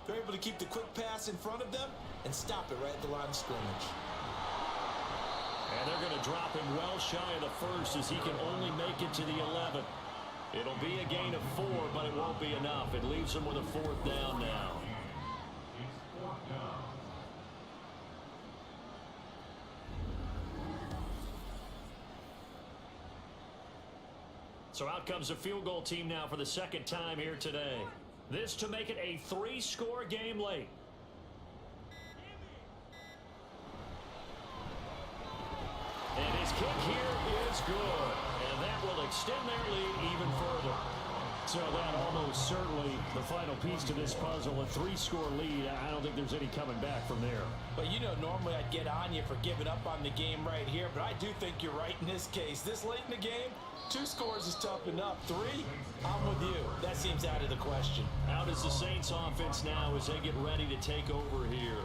They're able to keep the quick pass in front of them and stop it right at the line of scrimmage. And they're going to drop him well shy of the 1st as he can only make it to the 11. It'll be a gain of 4, but it won't be enough. It leaves him with a 4th down now. It's 4th down. So out comes the field goal team now for the 2nd time here today. This to make it a 3-score game late. And his kick here is good. And that will extend their lead even further. So that almost certainly the final piece to this puzzle, a 3-score lead. I don't think there's any coming back from there. But you know, normally I'd get on you for giving up on the game right here, but I do think you're right in this case. This late in the game, 2 scores is tough enough. 3, I'm with you. That seems out of the question. How does the Saints offense now as they get ready to take over here?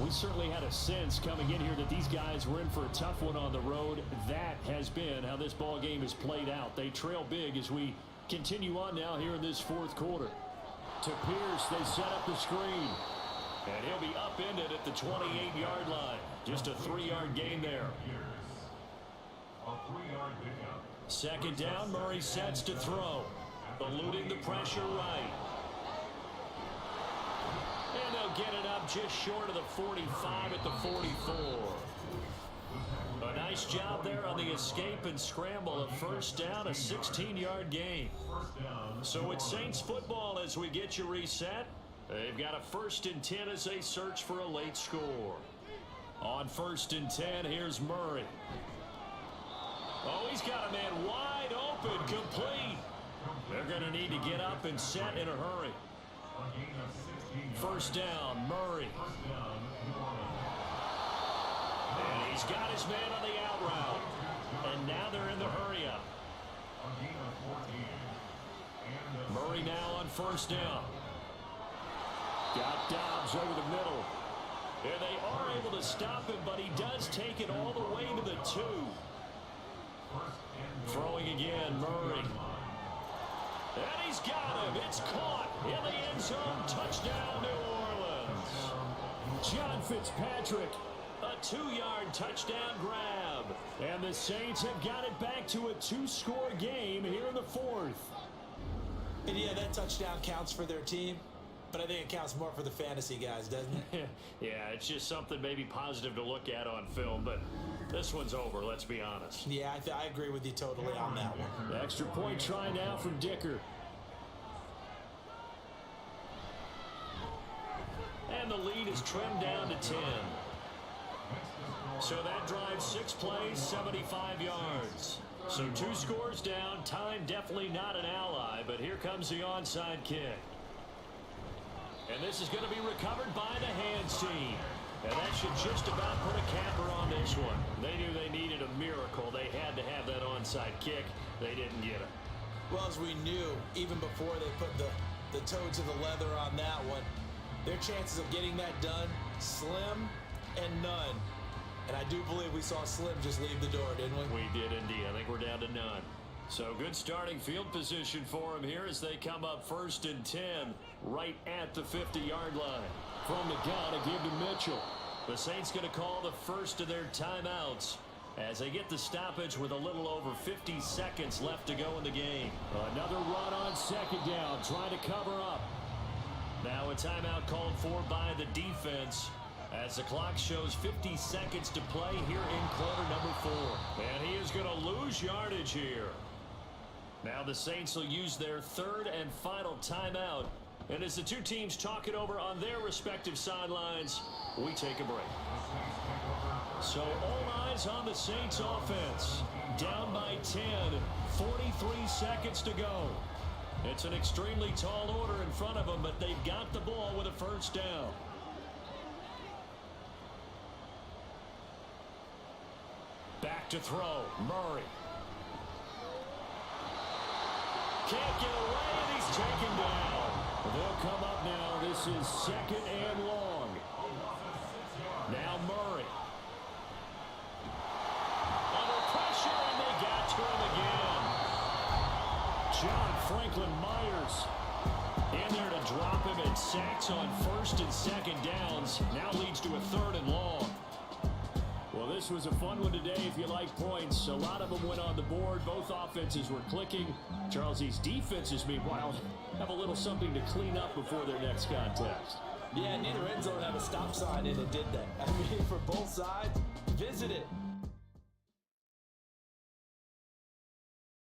We certainly had a sense coming in here that these guys were in for a tough one on the road. That has been how this ball game is played out. They trail big as we continue on now here in this 4th quarter. To Pierce, they set up the screen. And he'll be upended at the 28-yard line. Just a 3-yard gain there. A 3-yard pickup. 2nd down, Murray sets to throw. Eluding the pressure right. And they'll get it up just short of the 45 at the 44. A nice job there on the escape and scramble. A 1st down, a 16-yard gain. So it's Saints football as we get you reset. They've got a 1st and 10 as they search for a late score. On 1st and 10, here's Murray. Oh, he's got a man wide open, complete. They're going to need to get up and set in a hurry. 1st down, Murray. And he's got his man on the out route. And now they're in the hurry up. Murray now on 1st down. Got Dobbs over the middle. And they are able to stop him, but he does take it all the way to the 2. Throwing again, Murray. And he's got him. It's caught in the end zone. Touchdown, New Orleans. John Fitzpatrick, a a 2-yard touchdown grab. And the Saints have got it back to a 2-score game here in the fourth. And yeah, that touchdown counts for their team, but I think it counts more for the fantasy guys, doesn't it? Yeah, it's just something maybe positive to look at on film, but this one's over, let's be honest. Yeah, I agree with you totally on that one. The extra point try now from Dicker. And the lead is trimmed down to 10. So that drives 6 plays, 75 yards. So 2 scores down, time definitely not an ally, but here comes the onside kick. And this is going to be recovered by the hands team. And that should just about put a capper on this one. They knew they needed a miracle. They had to have that onside kick. They didn't get it. Well, as we knew, even before they put the toe to the leather on that one, their chances of getting that done, slim and none. And I do believe we saw Slim just leave the door, didn't we? We did indeed. I think we're down to none. So good starting field position for them here as they come up 1st and 10 right at the 50-yard line. From the gun, a give to Mitchell. The Saints going to call the first of their timeouts as they get the stoppage with a little over 50 seconds left to go in the game. Another run on 2nd down, trying to cover up. Now a timeout called for by the defense as the clock shows 50 seconds to play here in quarter number 4. And he is going to lose yardage here. Now the Saints will use their 3rd and final timeout. And as the two teams talk it over on their respective sidelines, we take a break. So all eyes on the Saints offense. Down by 10, 43 seconds to go. It's an extremely tall order in front of them, but they've got the ball with a 1st down. Back to throw, Murray. Can't get away, and he's taken down. They'll come up now. This is 2nd and long. Now Murray. Under pressure, and they got to him again. John Franklin Myers In there to drop him, and sacks on 1st and 2nd downs. Now leads to a 3rd and long. Well, this was a fun one today if you like points. A lot of them went on the board. Both offenses were clicking. Charles, these defenses, meanwhile, have a little something to clean up before their next contest. Yeah, neither end zone had a stop sign in it, did they? I mean, for both sides, visit it.